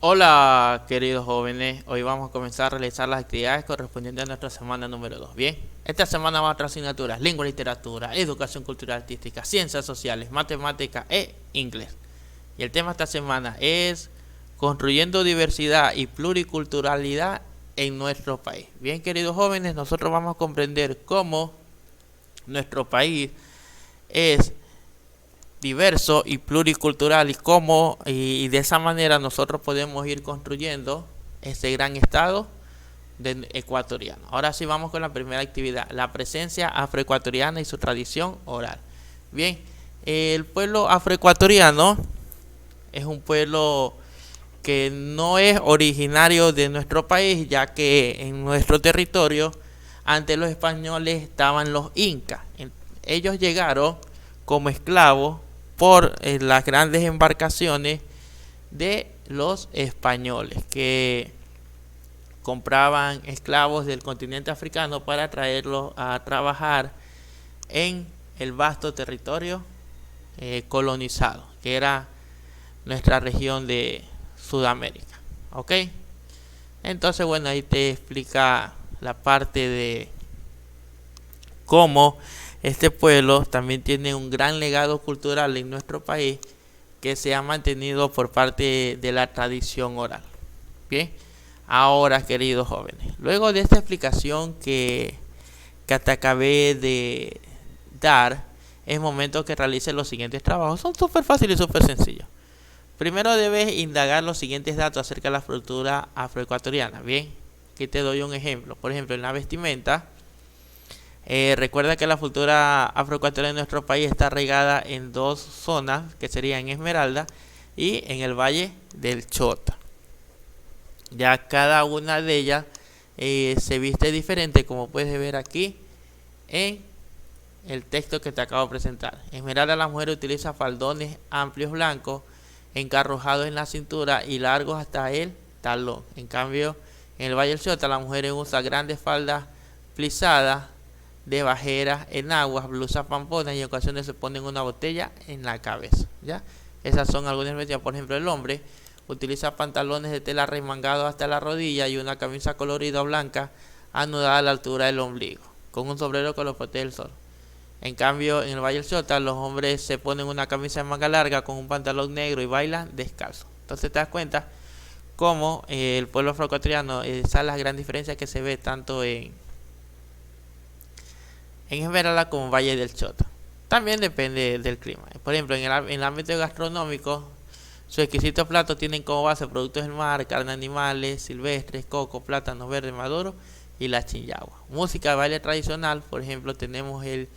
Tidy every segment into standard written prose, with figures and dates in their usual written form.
Hola queridos jóvenes, hoy vamos a comenzar a realizar las actividades correspondientes a nuestra semana número 2. Bien, esta semana va a traer asignaturas: lengua y literatura, educación cultural artística, ciencias sociales, matemática e inglés. Y el tema de esta semana es construyendo diversidad y pluriculturalidad en nuestro país. Bien, queridos jóvenes, nosotros vamos a comprender cómo nuestro país es diverso y pluricultural y de esa manera nosotros podemos ir construyendo este gran estado ecuatoriano. Ahora sí vamos con la primera actividad: la presencia afroecuatoriana y su tradición oral. Bien, el pueblo afroecuatoriano es un pueblo que no es originario de nuestro país, ya que en nuestro territorio ante los españoles estaban los incas. Ellos llegaron como esclavos por las grandes embarcaciones de los españoles que compraban esclavos del continente africano para traerlos a trabajar en el vasto territorio colonizado, que era nuestra región de Sudamérica. ¿Ok? Entonces, bueno, ahí te explica la parte de cómo este pueblo también tiene un gran legado cultural en nuestro país que se ha mantenido por parte de la tradición oral. Bien, ahora queridos jóvenes, luego de esta explicación que te acabé de dar, es momento que realices los siguientes trabajos. Son súper fáciles y súper sencillos. Primero debes indagar los siguientes datos acerca de la cultura afroecuatoriana. Bien, aquí te doy un ejemplo. Por ejemplo, en la vestimenta. Recuerda que la cultura afroecuatoriana de nuestro país está arraigada en dos zonas, que serían Esmeralda y en el Valle del Chota. Ya cada una de ellas se viste diferente, como puedes ver aquí en el texto que te acabo de presentar. En Esmeralda, la mujer utiliza faldones amplios blancos encarrojados en la cintura y largos hasta el talón. En cambio, en el Valle del Chota, la mujer usa grandes faldas plisadas de bajeras en aguas, blusas pamponas y en ocasiones se ponen una botella en la cabeza. ¿Ya? Esas son algunas medidas. Por ejemplo, el hombre utiliza pantalones de tela remangados hasta la rodilla y una camisa colorida blanca anudada a la altura del ombligo, con un sombrero que lo protege del sol. En cambio, en el Valle del Chota, los hombres se ponen una camisa de manga larga con un pantalón negro y bailan descalzo. Entonces te das cuenta cómo el pueblo afroecuatoriano, esas las grandes diferencias que se ve tanto en Esmeralda como Valle del Chota. También depende del clima. Por ejemplo, en el ámbito gastronómico, sus exquisitos platos tienen como base productos del mar, carne de animales silvestres, coco, plátanos verdes maduros y la chillagua. Música de baile tradicional, por ejemplo, tenemos el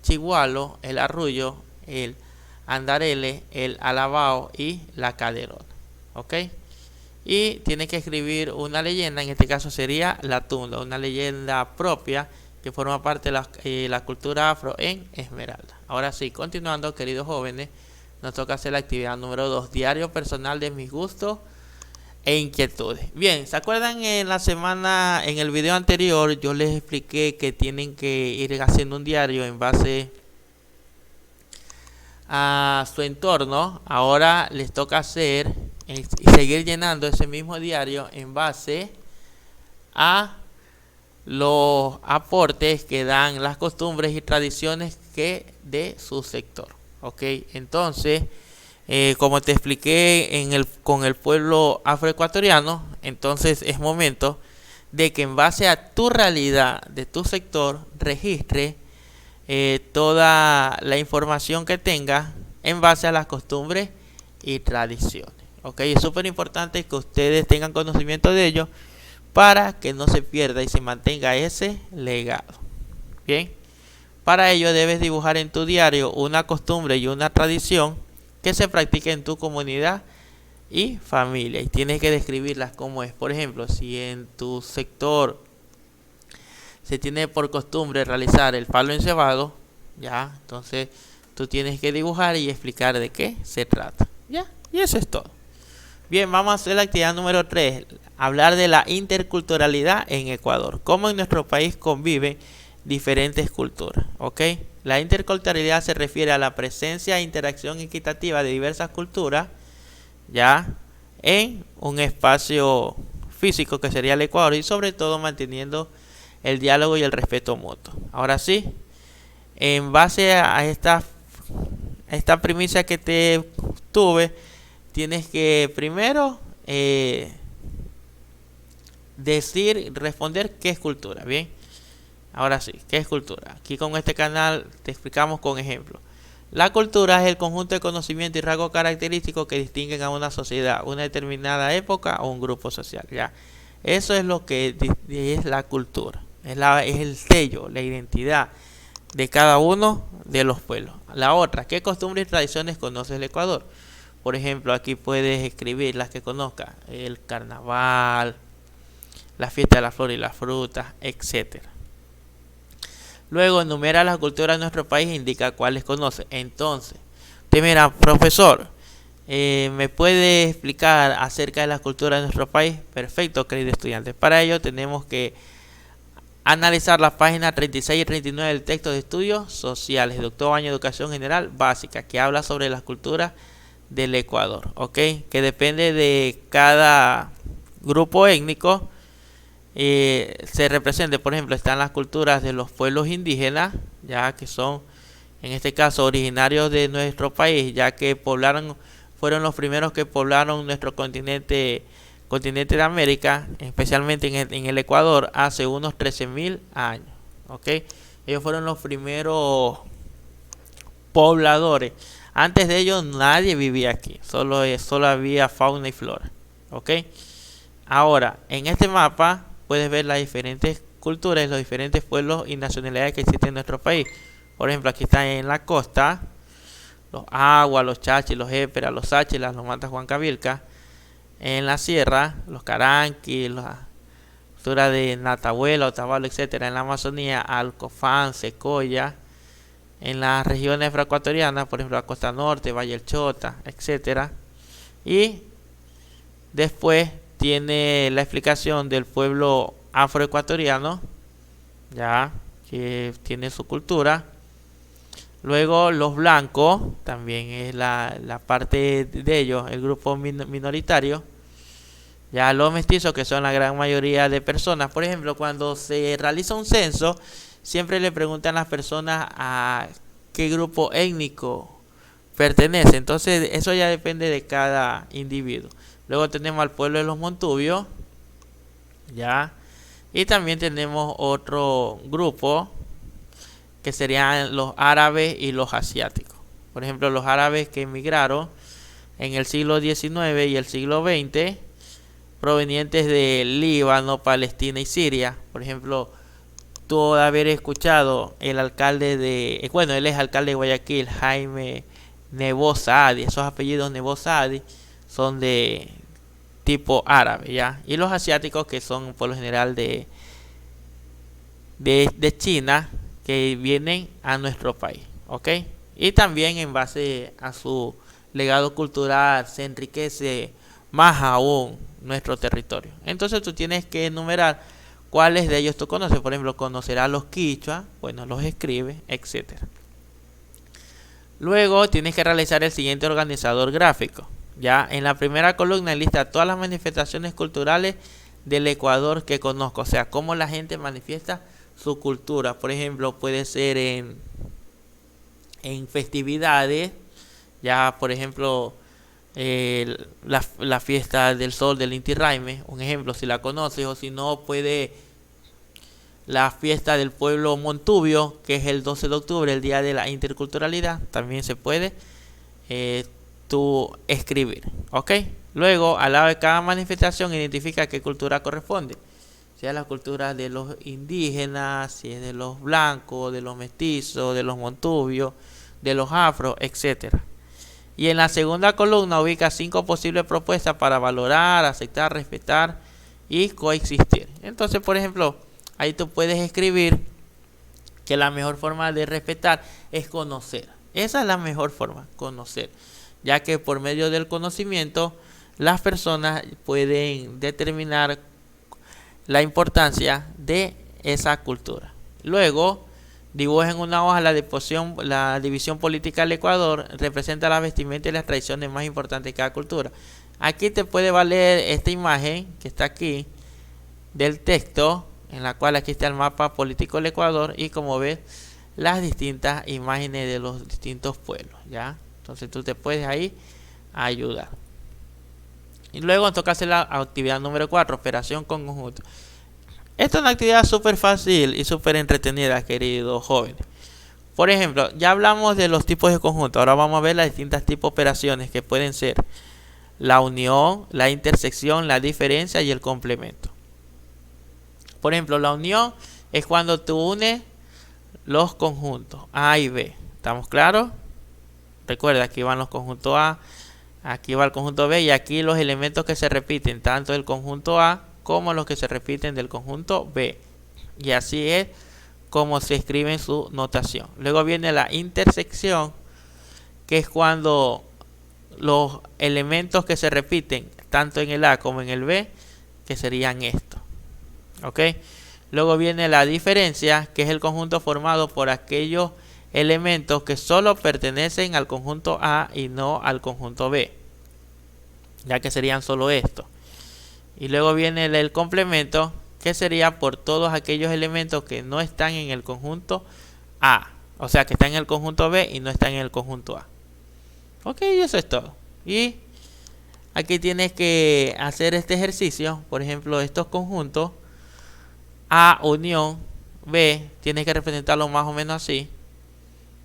chigualo, el arrullo, el andarele, el alabao y la caderona. ¿Ok? Y tiene que escribir una leyenda, en este caso sería la tunda, una leyenda propia que forma parte de la cultura afro en Esmeralda. Ahora sí, continuando, queridos jóvenes, nos toca hacer la actividad número 2, diario personal de mis gustos e inquietudes. Bien, ¿se acuerdan en la semana, en el video anterior, yo les expliqué que tienen que ir haciendo un diario en base a su entorno? Ahora les toca hacer y seguir llenando ese mismo diario en base a los aportes que dan las costumbres y tradiciones que de su sector. Ok, entonces, como te expliqué con el pueblo afroecuatoriano, entonces es momento de que en base a tu realidad de tu sector registre toda la información que tengas en base a las costumbres y tradiciones. Ok, es súper importante que ustedes tengan conocimiento de ello para que no se pierda y se mantenga ese legado. Bien, para ello debes dibujar en tu diario una costumbre y una tradición que se practique en tu comunidad y familia, y tienes que describirlas como es. Por ejemplo, si en tu sector se tiene por costumbre realizar el palo encebado, ya, entonces tú tienes que dibujar y explicar de qué se trata. Ya, y eso es todo. Bien, vamos a hacer la actividad número 3, hablar de la interculturalidad en Ecuador, cómo en nuestro país conviven diferentes culturas. ¿Ok? La interculturalidad se refiere a la presencia e interacción equitativa de diversas culturas, ¿ya? en un espacio físico que sería el Ecuador, y sobre todo manteniendo el diálogo y el respeto mutuo. Ahora sí, en base a esta primicia que te tuve, tienes que primero responder qué es cultura. Bien, ahora sí, ¿qué es cultura? Aquí con este canal te explicamos con ejemplos. La cultura es el conjunto de conocimientos y rasgos característicos que distinguen a una sociedad, una determinada época o un grupo social. Ya, eso es lo que es la cultura. Es el sello, la identidad de cada uno de los pueblos. La otra, ¿qué costumbres y tradiciones conoce el Ecuador? Por ejemplo, aquí puedes escribir las que conozcas: el carnaval, la fiesta de la flor y las frutas, etcétera. Luego enumera las culturas de nuestro país e indica cuáles conoce. Entonces, usted mira, profesor, ¿me puede explicar acerca de las culturas de nuestro país? Perfecto, querido estudiante. Para ello tenemos que analizar las páginas 36 y 39 del texto de estudios sociales de octavo año de educación general básica, que habla sobre las culturas del Ecuador, ¿ok? Que depende de cada grupo étnico. Se represente, por ejemplo, están las culturas de los pueblos indígenas, ya que son, en este caso, originarios de nuestro país, ya que fueron los primeros que poblaron nuestro continente de América, especialmente en el Ecuador, hace unos 13.000 años. ¿Ok? Ellos fueron los primeros pobladores. Antes de ellos nadie vivía aquí, solo había fauna y flora. ¿Ok? Ahora, en este mapa puedes ver las diferentes culturas, los diferentes pueblos y nacionalidades que existen en nuestro país. Por ejemplo, aquí están en la costa los Aguas, los Chachis, los Éperas, los Sáchilas, los Mantas Huancavilca. En la sierra, los Caranqui, la cultura de Natahuela, Otavalo, etcétera. En la Amazonía, Alcofán, Secoya. En las regiones afroecuatorianas, por ejemplo, la costa norte, Valle del Chota, etcétera. Y después tiene la explicación del pueblo afroecuatoriano, ya que tiene su cultura. Luego los blancos, también es la parte de ellos, el grupo minoritario. Ya los mestizos, que son la gran mayoría de personas. Por ejemplo, cuando se realiza un censo, siempre le preguntan a las personas a qué grupo étnico pertenece. Entonces eso ya depende de cada individuo. Luego tenemos al pueblo de los Montubios, ya. Y también tenemos otro grupo que serían los árabes y los asiáticos. Por ejemplo, los árabes que emigraron en el siglo XIX y el siglo XX, provenientes de Líbano, Palestina y Siria. Por ejemplo, tú haber escuchado el alcalde él es alcalde de Guayaquil, Jaime Nebo Saadi. Esos apellidos Nebo Saadi son de tipo árabe, ¿ya? Y los asiáticos, que son por lo general de China, que vienen a nuestro país, ¿ok? Y también en base a su legado cultural se enriquece más aún nuestro territorio. Entonces tú tienes que enumerar cuáles de ellos tú conoces. Por ejemplo, conocerás los quichua, bueno, los escribes, etcétera. Luego tienes que realizar el siguiente organizador gráfico. Ya en la primera columna lista todas las manifestaciones culturales del Ecuador que conozco, o sea, cómo la gente manifiesta su cultura. Por ejemplo, puede ser en festividades, ya por ejemplo la fiesta del sol del Inti Raymi, un ejemplo, si la conoces, o si no, puede la fiesta del pueblo Montubio, que es el 12 de octubre, el día de la interculturalidad, también se puede tú escribir, ¿ok? Luego, al lado de cada manifestación, identifica a qué cultura corresponde. Sea la cultura de los indígenas, si es de los blancos, de los mestizos, de los montubios, de los afro, etcétera. Y en la segunda columna ubica 5 posibles propuestas para valorar, aceptar, respetar y coexistir. Entonces, por ejemplo, ahí tú puedes escribir que la mejor forma de respetar es conocer. Esa es la mejor forma, conocer. Ya que por medio del conocimiento las personas pueden determinar la importancia de esa cultura. Luego, dibuja en una hoja la división política del Ecuador, representa la vestimenta y las tradiciones más importantes de cada cultura. Aquí te puede valer esta imagen que está aquí del texto, en la cual aquí está el mapa político del Ecuador y como ves las distintas imágenes de los distintos pueblos, ¿ya? Entonces tú te puedes ahí ayudar. Y luego toca hacer la actividad número 4, operación con conjunto. Esta es una actividad súper fácil y súper entretenida, queridos jóvenes. Por ejemplo, ya hablamos de los tipos de conjunto. Ahora vamos a ver las distintas tipos de operaciones que pueden ser la unión, la intersección, la diferencia y el complemento. Por ejemplo, la unión es cuando tú unes los conjuntos A y B. ¿Estamos claros? Recuerda, aquí van los conjuntos A, aquí va el conjunto B y aquí los elementos que se repiten, tanto del conjunto A como los que se repiten del conjunto B. Y así es como se escribe en su notación. Luego viene la intersección, que es cuando los elementos que se repiten tanto en el A como en el B, que serían estos. ¿Ok? Luego viene la diferencia, que es el conjunto formado por aquellos elementos que solo pertenecen al conjunto A y no al conjunto B, ya que serían solo estos. Y luego viene el complemento, que sería por todos aquellos elementos que no están en el conjunto A, o sea que están en el conjunto B y no están en el conjunto A. Ok, eso es todo. Y aquí tienes que hacer este ejercicio. Por ejemplo, estos conjuntos A unión B, tienes que representarlo más o menos así.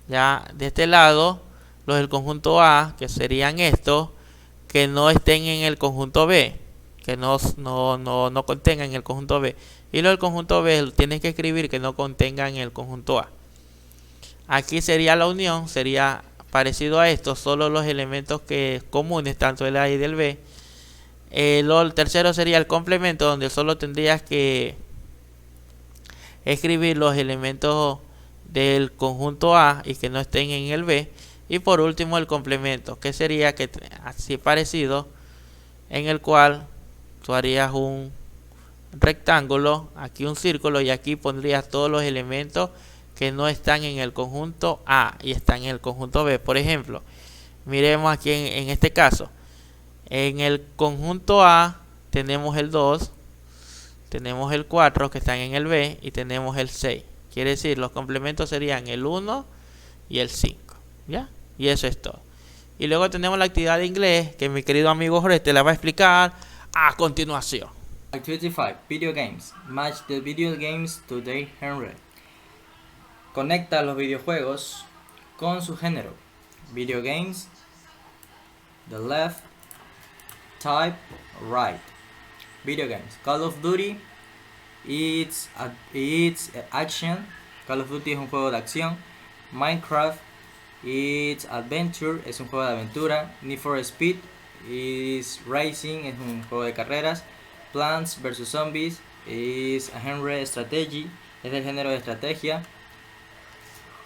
Ya de este lado, los del conjunto A, que serían estos, que no estén en el conjunto B, que no contengan en el conjunto B. Y los del conjunto B tienes que escribir que no contengan en el conjunto A. Aquí sería la unión, sería parecido a esto, solo los elementos que comunes, tanto del A y del B. El tercero sería el complemento, donde solo tendrías que escribir los elementos del conjunto A y que no estén en el B. Y por último el complemento, que sería que así parecido, en el cual tú harías un rectángulo, aquí un círculo y aquí pondrías todos los elementos que no están en el conjunto A y están en el conjunto B. Por ejemplo, miremos aquí en este caso, en el conjunto A tenemos el 2, tenemos el 4 que están en el B y tenemos el 6. Quiere decir, los complementos serían el 1 y el 5, ¿ya? Y eso es todo. Y luego tenemos la actividad de inglés, que mi querido amigo Jorge te la va a explicar a continuación. Activity 5. Video games. Match the video games today, Henry. Conecta los videojuegos con su género. Video games. The left. Type right. Video games. Call of Duty. It's action. Call of Duty es un juego de acción. Minecraft. It's adventure. Es un juego de aventura. Need for Speed. Is racing. Es un juego de carreras. Plants vs Zombies. Is a genre strategy. Es del género de estrategia.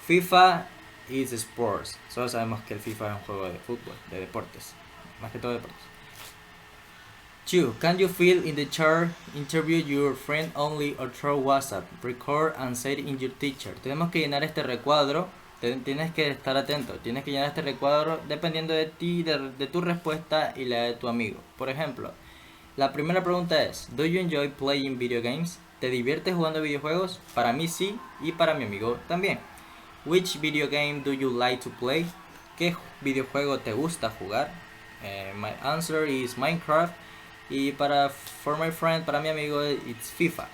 FIFA is sports. Solo sabemos que el FIFA es un juego de fútbol, de deportes. Más que todo deportes. 2. Can you fill in the chart, interview your friend only or through WhatsApp, record and send in your teacher? Tenemos que llenar este recuadro. Tienes que estar atento. Tienes que llenar este recuadro dependiendo de ti, de tu respuesta y la de tu amigo. Por ejemplo, la primera pregunta es: ¿Do you enjoy playing video games? ¿Te diviertes jugando videojuegos? Para mí sí, y para mi amigo también. Which video game do you like to play? ¿Qué videojuego te gusta jugar? My answer is Minecraft. Y for my friend, para mi amigo, it's FIFA.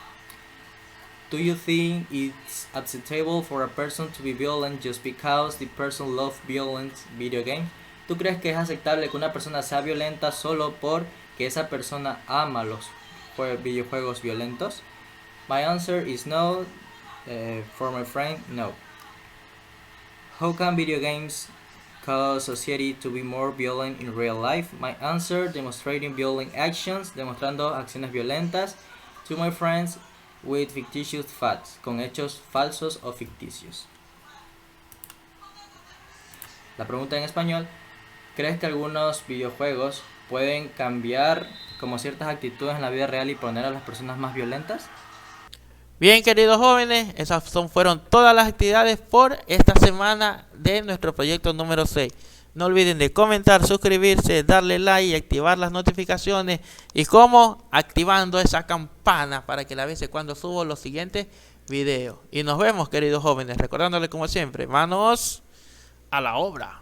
Do you think it's acceptable for a person to be violent just because the person loves violent video games? ¿Tú crees que es aceptable que una persona sea violenta solo porque esa persona ama los videojuegos violentos? My answer is no. For my friend, no. How can video games cause society to be more violent in real life? My answer, demonstrating violent actions, demostrando acciones violentas. To my friends, with fictitious facts, con hechos falsos o ficticios. La pregunta en español: ¿crees que algunos videojuegos pueden cambiar como ciertas actitudes en la vida real y poner a las personas más violentas? Bien, queridos jóvenes, esas fueron todas las actividades por esta semana de nuestro proyecto número 6. No olviden de comentar, suscribirse, darle like y activar las notificaciones. ¿Y cómo? Activando esa campana para que la avise cuando subo los siguientes videos. Y nos vemos, queridos jóvenes, recordándoles como siempre, manos a la obra.